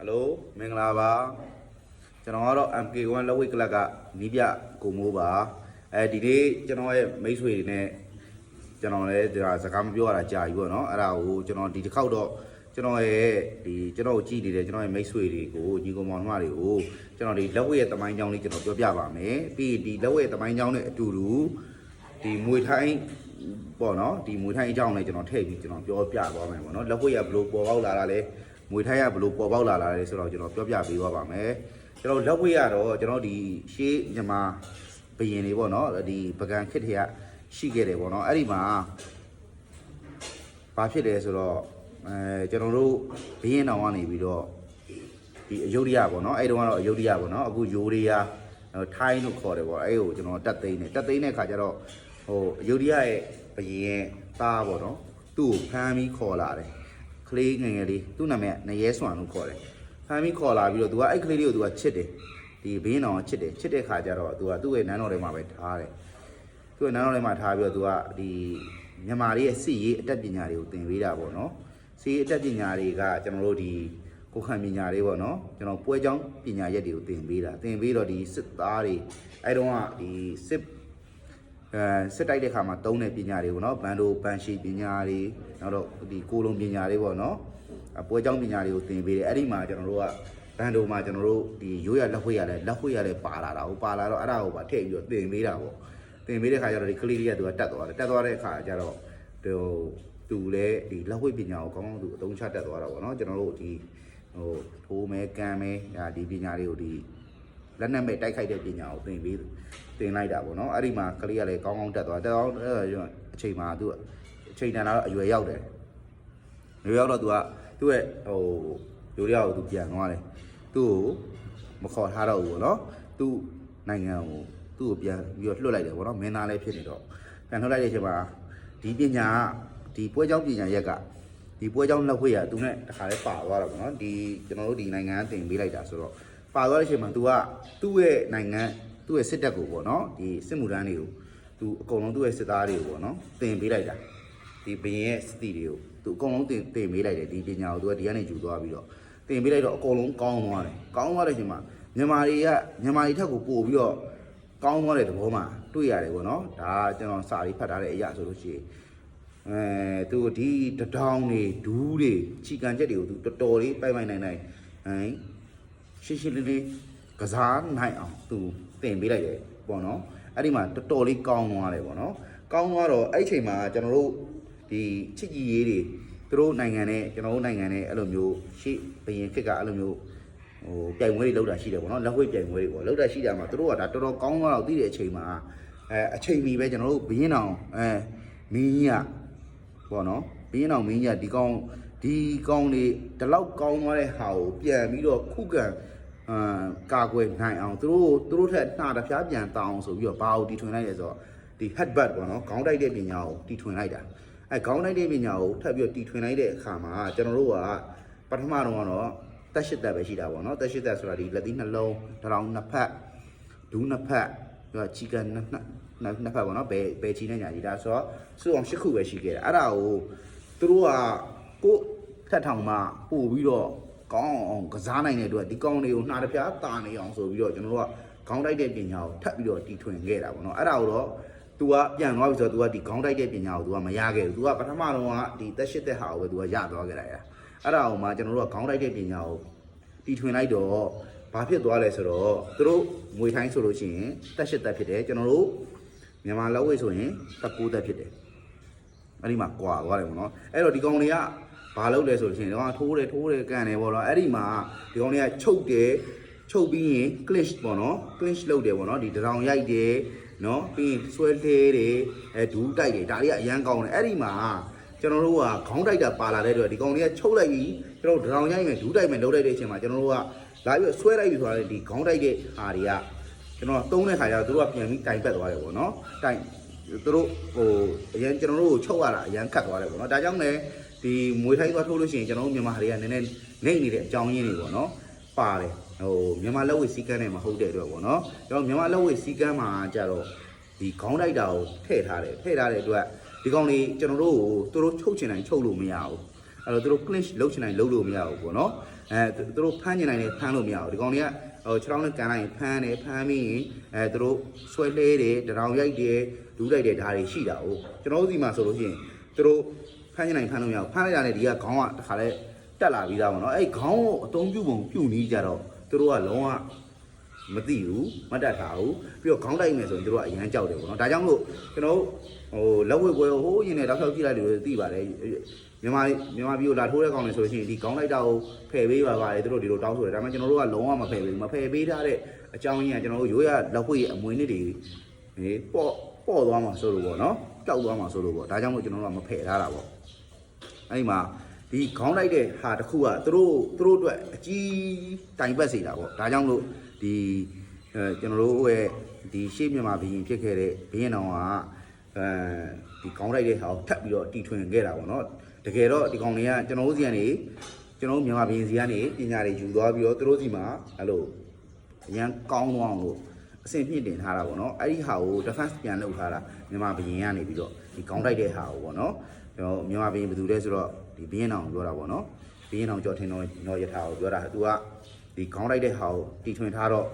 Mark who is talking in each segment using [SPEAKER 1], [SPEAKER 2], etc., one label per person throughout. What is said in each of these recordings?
[SPEAKER 1] Hello မင်္ဂလာပါကျွန်တော်ကတော့ MK1 လက်ဝိတ်ကလပ်ကနီးပြကိုမိုးပါဒီနေ့ကျွန်တော်ရဲ့မိတ်ဆွေတွေနဲ့ကျွန်တော်လည်းဒါစကားမပြောရတာကြာပြီပေါ့နော်အဲ့ဒါကိုကျွန်တော်ဒီတစ်ခေါက်တော့ကျွန်တော်ရဲ့ဒီကျွန်တော်ကိုကြည့်နေတဲ့ကျွန်တော်ရဲ့မိတ်ဆွေတွေကိုညီကောင်မောင်နှမတွေကိုကျွန်တော်ဒီလက်ဝိတ်ရဲ့တမိုင်းကြောင်းလေးကျွန်တော်ပြောပြပါမယ်ပြီးဒီလက်ဝိတ်ရဲ့တမိုင်းကြောင်းနဲ့အတူတူဒီမွေထိုင်းပေါ့နော်ဒီမွေထိုင်းအကြောင်းလည်းကျွန်တော်ထည့်ပြီးကျွန်တော်ပြောပြသွားမယ်ပေါ့နော်လက်ဝိတ်ရဘလို့ပေါ်ပေါက်လာတာလဲမွေထိုင်းရဘလို့ပေါ်ပေါက်လာတာလဲဆိုတော့ကျွန်တော်ပြောပြပေးသွားပါမယ်ကျွန်တော်လက်ဝိတ်ရတော့ကျွန်တော်ဒီရှေးမြန်မာဘယင်တွေပေါ့နော်ဒီပကံခစ်ထရရှိခဲ့တယ်ပေါ့နော်အဲ့ဒီမှာဘာဖြစ်လဲဆိုတော့ကျွန်တော်တို့ဘယင်တောင်ကနေပြီးတော့ဒီအယုဒ္ဓယပေါ့နော်အဲ့တုန်းကတော့အယုဒ္ဓယပေါ့နော်အခုယိုရီးယားထိုင်းလို့ခေါ်တယ်ပေါ့အဲ့ကိုကျွန်တော်တက်သိမ်းတဲ့ခါကျတော့ဟိုအယုဒ္ဓယရဲ့ဘယင်ရဲ့သားပေါ့နော်သူ့ကိုဖမ်းပြီးခေါ်လာတယ်ကလေးငယ်ငယ်လေးသူ့နာမည်နရဲစွမ်လို့ခေါ်တယ်ဖမ်းပြီးခေါ်လာပြီးတော့သူကအဲ့ကလေးလေးကိုသူကချစ်တယ်ဒီဘင်းတော်ချစ်တဲ့ခါကျတော့သူကသူ့ရဲ့နန်းတော်ထဲမှာပဲထားတယ်သူ့ရဲ့နန်းတော်ထဲမှာထားပြီးတော့သူကဒီမြန်မာလေးရဲ့စစ်ရေးအတတ်ပညာတွေကိုသင်ပေးတာပေါ့နော်စစ်ရေးအတတ်ပညာတွေကကျွန်တော်တို့ဒီကိုခံပညာတွေပေါ့နော်ကျွန်တော်ပွဲကြောင်းပညာရက်တွေကိုသင်ပေးတော့ဒီစစ်သားတွေအဲ့တုန်းကဒီစစ်တိုက်တဲ့ခါမှာတုံးတဲ့ပညာတွေကိုနော်ဘန်ဒိုဘန်ရှိပညာတွေနောက်တော့ဒီကိုလုံးပညာတွေပေါ့နော်ပွဲကြောင်းပညာတွေကိုသင်ပေးတယ်အဲ့ဒီမှာကျွန်တော်တို့ကဘန်ဒိုမှာကျွန်တော်တို့ဒီရိုးရလက်ဝှေ့ရတယ်ပါလာတော့အဲ့ဒါကိုပါထည့်ပြီးတော့သင်ပေးတာပေါ့သင်ပေးတဲ့ခါကျတော့ဒီကလေးလေးကသူကတက်သွားတဲ့အခါကျတော့သူလည်းဒီလက်ဝှေ့ပညာကိုကောင်းကောင်းသူအသုံးချတက်သွားတာပေါ့နော်ကျွန်တော်တို့ဒီဟိုထိုးမဲကမ်းမဲဒီပညာတွေကိုဒီလက်နက်မဲ့တိုက်ခိုက်တဲ့ပညာကိုသင်လိုက်တာပေါ့နော်အဲ့ဒီမှာကလေးကလည်းကောင်းကောင်းတက်သွားအချိန်မှာသူအချိန်တန်လာတော့အရွယ်ရောက်တယ်အရွယ်ရောက်တော့သူကသူ့ရဲ့ဟိုယိုရီးယားကိုသူပြန်သွားတယ်သူ့ကိုမခေါ်ထားတော့ဘူးပေါ့နော်သူ့နိုင်ငံကိုသူ့ကိုပြန်ပြီးတော့လွှတ်လိုက်တယ်ပေါ့နော်မင်းသားလည်းဖြစ်နေတော့ပြန်လွှတ်လိုက်တဲ့အချိန်မှာဒီပညာကဒီပွဲကြောင်းပညာရက်ကဒီပွဲကြောင်းလက်ဝှေ့ရသူနဲ့တခါလေးပါသွားတာပေါ့နော်ဒီကျွန်တော်တို့ဒီနိုင်ငံကတင်ပေးလိုက်တာဆိုတော့ပါသွားတဲ့အချိန်မှာ तू ကသူ့ရဲ့နိုင်ငံသူ့ရဲ့စစ်တပ်ကိုပေါ့နော်ဒီစစ်မှုထမ်းတွေကို तू အကုန်လုံးသူ့ရဲ့စစ်သားတွေကိုပေါ့နော်တင်ပေးလိုက်တာဒီဘရင်ရဲ့စစ်တီတွေကို तू အကုန်လုံးတင်ပေးလိုက်တယ်ဒီပညာကို तू ကဒီကနေယူသွားပြီးတော့တင်ပေးလိုက်တော့အကုန်လုံးကောင်းသွားတယ်တဲ့အချိန်မှာမြန်မာတွေထက်ကိုပို့ပြီးတော့ကောင်းသွားတဲ့သဘောမှာတွေ့ရတယ်ပေါ့နော်ဒါကျွန်တော်စာလေးဖတ်ထားတဲ့အရာဆိုလို့ရှိရင်သူဒီတထောင်တွေဒူးတွေချီကန်ချက်တွေကို तू တော်တော်လေးပိုင်နိုင်ရှင်းလေးကစားနိုင်အောင် तू တင်ပေးလိုက်တယ်ပေါ့နော်အဲ့ဒီမှာတော်တော်လေးကောင်းသွားတယ်ပေါ့နော်ကောင်းသွားတော့အဲ့ဒီချိန်မှာကျွန်တော်တို့ဒီချစ်ကြီးရေးတွေသူတို့နိုင်ငံနဲ့ကျွန်တော်တို့နိုင်ငံနဲ့အဲ့လိုမျိုးရှေ့ဘရင်ခက်ကအဲ့လိုမျိုးဟိုပြိုင်ပွဲတွေလုပ်တာရှိတယ်ပေါ့နော်လက်ဝှေ့ပြိုင်ပွဲတွေပေါ့လုပ်တာရှိတာမှာသူတို့ကဒါတော်တော်ကောင်းသွားတော့သိတဲ့အချိန်မှာအချိန်မီပဲကျွန်တော်တို့ဘရင်အောင်မင်းကြီးကပေါ့နော်ဘရင်အောင်မင်းကြီးကဒီကောင်းတွေဒီလောက်ကောင်းသွားတဲ့ဟာကိုပြန်ပြီးတော့ခုခံကာကွယ်နိုင်အောင်သူတို့ထက်နှာတဖျားပြန်တောင်းဆိုပြီးတော့ဘာကိုတီထွင်လိုက်လဲဆိုတော့ဒီ headbutt ပေါ့နော်ခေါင်းတိုက်တဲ့ပညာကိုတီထွင်လိုက်တာခေါင်းတိုက်တဲ့ပညာကိုထပ်ပြီးတော့တီထွင်လိုက်တဲ့အခါမှာကျွန်တော်တို့ကပထမတော့ကတော့တက်ရှိတက်ပဲရှိတာပေါ့နော်တက်ရှိတက်ဆိုတာဒီလက်သီးနှလုံးထောင်နှစ်ဖက်ဒူးနှစ်ဖက်ပြီးတော့ချီကန်နှစ်ဖက်ပေါ့နော်ဘယ်ချီနဲ့ညာကြီးဒါဆိုတော့စုအောင်၈ခုပဲရှိခဲ့တယ်အဲ့ဒါကိုသူတို့ကကိုထက်ထောင်မှာပို့ပြီးတော့ကောင်းအောင်ကစားနိုင်တဲ့အတွက်ဒီကောင်းတွေကိုနှာတပြားတာနေအောင်ဆိုပြီးတော့ကျွန်တော်တို့ကခေါင်းတိုက်တဲ့ပညာကိုထပ်ပြီးတော့တီထွင်ခဲ့တာပေါ့နော်အဲ့ဒါကိုတော့ तू ကပြန်သွားပြီဆိုတော့ तू ကဒီခေါင်းတိုက်တဲ့ပညာကို तू ကမရခဲ့ဘူး तू ကပထမတော့ကဒီတက်ရှိတဲ့ဟာကိုပဲ तू ကရသွားခဲ့တာအဲ့ဒါကိုမှကျွန်တော်တို့ကခေါင်းတိုက်တဲ့ပညာကိုတီထွင်လိုက်တော့ဘာဖြစ်သွားလဲဆိုတော့သူတို့ငွေထိုင်းဆိုလို့ရှိရင်တက်ရှိတက်ဖြစ်တယ်ကျွန်တော်တို့မြန်မာလက်ဝှေ့ဆိုရင်တက်9တက်ဖြစ်တယ်အဲ့ဒီမှာကွာသွားတယ်ပေါ့နော်အဲ့တော့ဒီကောင်တွေကဘာလုပ်လဲဆိုလို့ရှိရင်တော့ထိုးတယ်ကန်တယ်ပေါ့နော်အဲ့ဒီမှာဒီကောင်တွေကချုပ်ပြီးရင် clinch ပေါ့နော် clinch လုပ်တယ်ပေါ့နော်ဒီတောင်ရိုက်တယ်နော်ပြီးရင်ဆွဲသေးတယ်ဒူးတိုက်တယ်ဒါတွေကအရန်ကောင်းတယ်အဲ့ဒီမှာကျွန်တော်တို့ကခေါင်းတိုက်တာပါလာတဲ့အတွက်ဒီကောင်တွေကချုပ်လိုက်ပြီးကျွန်တော်တို့တောင်ရိုက်မယ်ဒူးတိုက်မယ်လုပ်လိုက်တဲ့အချိန်မှာကျွန်တော်တို့ကလာပြီးဆွဲလိုက်ပြီးဆိုတာလေဒီခေါင်းတိုက်တဲ့ဟာတွေကကျွန်တော်သုံးတဲ့ခါကျတော့တို့ကပြန်ပြီးတိုင်ပတ်သွားတယ်ပေါ့နော်တိုင်တို့ဟိုအရန်ကျွန်တော်တို့ကိုချုပ်ရတာအရန်ခတ်သွားတယ်ပေါ့နော်ဒါကြောင့်လည်းဒီမွေထိုင်းသွားထိုးလို့ရှိရင်ကျွန်တော်တို့မြန်မာတွေကနည်းနည်းနေနေတဲ့အကြောင်းရင်းတွေပေါ့နော်ပါတယ်ဟိုမြန်မာလက်ဝှေ့စီးကမ်းနဲ့မဟုတ်တဲ့အတွက်ပေါ့နော်ကျွန်တော်မြန်မာလက်ဝှေ့စီးကမ်းမှာကြတော့ဒီခေါင်းတိုက်တာကိုထည့်ထားတဲ့အတွက်ဒီကောင်လေးကျွန်တော်တို့ကိုသူတို့ချုပ်ချင်တိုင်းချုပ်လို့မရဘူးအဲ့တော့သူတို့ clinch လုပ်ချင်တိုင်းလုပ်လို့မရဘူးပေါ့နော် သူတို့ဖမ်းနေနိုင်တယ်ဖမ်းလို့မရဘူးဒီကောင်တွေကခြေထောက်နဲ့ကန်လိုက်ဖမ်းတယ်ဖမ်းပြီးရင်သူတို့ဆွဲလဲတယ်တရောင်ရိုက်တယ်ဒူးလိုက်တယ်ဒါတွေရှိတာ哦ကျွန်တော်တို့ဒီမှာဆိုလို့ရှိရင်သူတို့ဖမ်းနေနိုင်ဖမ်းလို့မရဘူးဖမ်းလိုက်တာနဲ့ဒီကခေါင်းကတခါလဲတက်လာပြီးသားပေါ့နော်အဲ့ခေါင်းကိုအတုံးပြုတ်ပုံပြုတ်နီးကြတော့သူတို့ကလုံးဝမသိဘူးမတတ်တာဘူးပြီးတော့ခေါင်းတိုက်မယ်ဆိုရင်တို့ကအရန်ကြောက်တယ်ပေါ့နော်ဒါကြောင့်မို့ကျွန်တော်လက်ဝဲပွဲဟိုးရင်နဲ့တောက်လျှောက်ကြည့်လိုက်လို့သိပါတယ်မြန်မာပြည်ကိုလာထိုးတဲ့ကောင်တွေဆိုလို့ရှိရင်ဒီခေါင်းလိုက်တာကိုဖယ်ပေးပါပါတယ်တို့ဒီလိုတောင်းဆိုတယ်ဒါမှကျွန်တော်တို့ကလုံးဝမဖယ်ပေးဘူးမဖယ်ပေးထားတဲ့အကြောင်းရင်းကကျွန်တော်တို့ရိုးရလက်ဝဲရဲ့အမွေနှစ်တွေပေါ့သွားမှာဆိုလို့ပေါ့နော်ကြောက်သွားမှာဆိုလို့ပေါ့ဒါကြောင့်မို့ကျွန်တော်တို့ကမဖယ်ထားတာပေါ့အဲ့ဒီမှာဒီခေါင်းလိုက်တဲ့ဟာတစ်ခုကသူတို့အတွက်အကြီးတိုင်ပတ်စေတာပေါ့ဒါကြောင့်လို့ဒီကျွန်တော်တို့ရဲ့ဒီရှေ့မြန်မာဘီရင်ဖြစ်ခဲ့တဲ့ဘီရင်တော်ကဒီခေါင်းလိုက်တဲ့ဟာကိုထပ်ပြီးတော့တီထွင်ခဲ့တာပေါ့နော်တကယ်တော့ဒီကောင်တွေကကျွန်တော်တို့စီကနေကျွန်တော်မြန်မာဘီရင်စီကနေပညာတွေယူသွားပြီးတော့သူတို့စီမှာအဲ့လိုအရန်ကောင်းသွားအောင်လို့အဆင်ပြေတင်ထားတာပေါ့နော်အဲ့ဒီဟာကို defense ပြန်လုပ်ထားတာမြန်မာဘီရင်ကနေပြီးတော့ဒီခေါင်းတိုက်တဲ့ဟာကိုပေါ့နော်ကျွန်တော်မြန်မာဘီရင်ဘယ်သူလဲဆိုတော့ဒီဘီရင်အောင်ပြောတာပေါ့နော်ဘီရင်အောင်ကြော်ထင်တော့ရထားကိုပြောတာသူကဒီခေါင်းတိုက်တဲ့ဟာကိုတီထွင်ထားတော့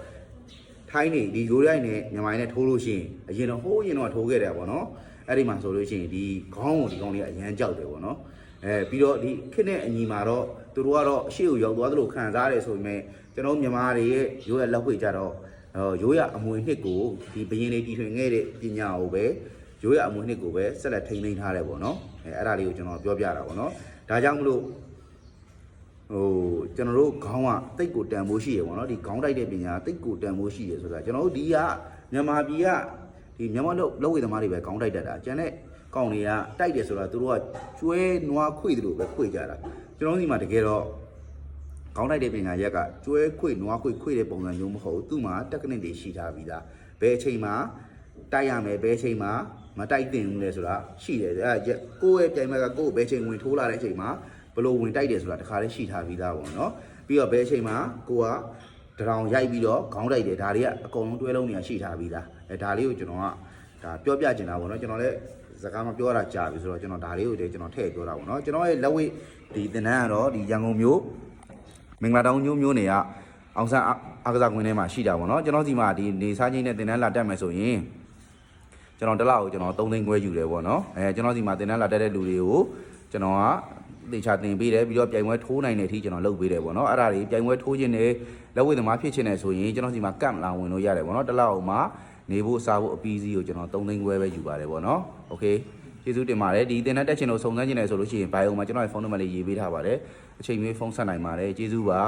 [SPEAKER 1] ထိုင်းနေဒီရိုးရိုက်နဲ့မြန်မာနဲ့ထိုးလို့ရှိရင်အရင်တော့ဟိုးရင်တော့ထိုးခဲ့တယ်ပေါ့နော်အဲ့ဒီမှာဆိုလို့ရှိရင်ဒီခေါင်းကိုဒီကောင်လေးအရန်ကြောက်တယ်ပေါ့နော်ပြီးတော့ဒီခစ်နဲ့အညီမှာတော့သူတို့ကတော့အရှိကိုရောက်သွားသလိုခံစားရတယ်ဆိုပေမဲ့ကျွန်တော်မြန်မာတွေရဲ့ရိုးရလက်ဝှေ့ကြတော့ရိုးရအမွေနှစ်ကိုဒီဘရင်လေးတီထွင်ခဲ့တဲ့ပညာကိုပဲရိုးရအမွေနှစ်ကိုပဲဆက်လက်ထိန်းသိမ်းထားတယ်ပေါ့နော်အဲ့ဒါလေးကိုကျွန်တော်ပြောပြတာပေါ့နော်ဒါကြောင့်မလို့ကျွန်တော်တို့ခေါင်းကတိတ်ကိုတန်ဖိုးရှိရပေါ့နော်ဒီခေါင်းတိုက်တဲ့ပညာတိတ်ကိုတန်ဖိုးရှိရဆိုတာကျွန်တော်တို့ဒီကမြန်မာပြည်ကဒီမြန်မာလောက်ဝေသမားတွေပဲခေါင်းတိုက်တတ်တာကျန်တဲ့ကောင်တွေကတိုက်တယ်ဆိုတာသူတို့ကကျွဲနွားခွေတယ်လို့ပဲခွေကြတာကျွန်တော်ဒီမှာတကယ်တော့ခေါင်းတိုက်တဲ့ပညာရက်ကကျွဲခွေနွားခွေတဲ့ပုံစံမျိုးမဟုတ်ဘူးသူ့မှာတက်ကနစ်တွေရှိထားပြီးသားဘယ်အချိန်မှာတိုက်ရမယ်ဘယ်အချိန်မှာမတိုက်သင့်ဘူးလဲဆိုတာရှိတယ်အဲကိုယ့်ရဲ့ပြိုင်ဘက်ကကိုယ့်ဘယ်ချိန်ဝင်ထိုးလာတဲ့အချိန်မှာဘလို့ဝင်တိုက်တယ်ဆိုတာတခါလေးရှိထားပြီးသားပေါ့နော်ပြီးတော့ဘယ်အချိန်မှာကိုကတရောင်ရိုက်ပြီးတော့ခေါင်းတိုက်တယ်ဒါတွေကအကုန်လုံးတွဲလုံးနေရှိထားပြီးသားဒါလေးကိုကျွန်တော်ကဒါပြောပြချင်တာပေါ့နော်ကျွန်တော်လည်းစကားမပြောတာကြာပြီဆိုတော့ကျွန်တော်ဒါလေးကိုတည်းကျွန်တော်ထည့်ပြောတာပေါ့နော်ကျွန်တော်ရဲ့လက်ဝိတ်ဒီသင်တန်းကတော့ဒီရန်ကုန်မြို့မင်္ဂလာတောင်မျိုးနေကအောင်ဆန်းအားကစားကွင်းထဲမှာရှိတာပေါ့နော်ကျွန်တော်ဒီမှာဒီနေစားချင်းနဲ့သင်တန်းလာတက်မယ်ဆိုရင်ကျွန်တော်တစ်လကိုကျွန်တော်3သိန်းခွဲယူတယ်ပေါ့နော်ကျွန်တော်ဒီမှာသင်တန်းလာတက်တဲ့လူတွေကိုကျွန်တော်ကတေချာတင်ပေးတယ်ပြီးတော့ပြိုင်ပွဲထိုးနိုင်တဲ့အထိကျွန်တော်လုပ်ပေးတယ်ပေါ့နော်အဲ့ဒါတွေပြိုင်ပွဲထိုးခြင်းနဲ့လက်ဝဲသမားဖြစ်ခြင်းနဲ့ဆိုရင်ကျွန်တော်ဒီမှာကန့်လာဝင်လို့ရတယ်ပေါ့နော်တစ်လောက်မှာနေဖို့စားဖို့အပီးစီးကိုကျွန်တော်3သိန်းခွဲပဲယူပါတယ်ပေါ့နော်โอเคကျေးဇူးတင်ပါတယ်ဒီတင်တဲ့တက်ချင်လို့စုံစမ်းခြင်းနဲ့ဆိုလို့ရှိရင်ဘိုင်ယိုမှာကျွန်တော်ရဲ့ဖုန်းနံပါတ်လေးရေးပေးထားပါတယ်အချိန်မီဖုန်းဆက်နိုင်ပါတယ်ကျေးဇူးပါ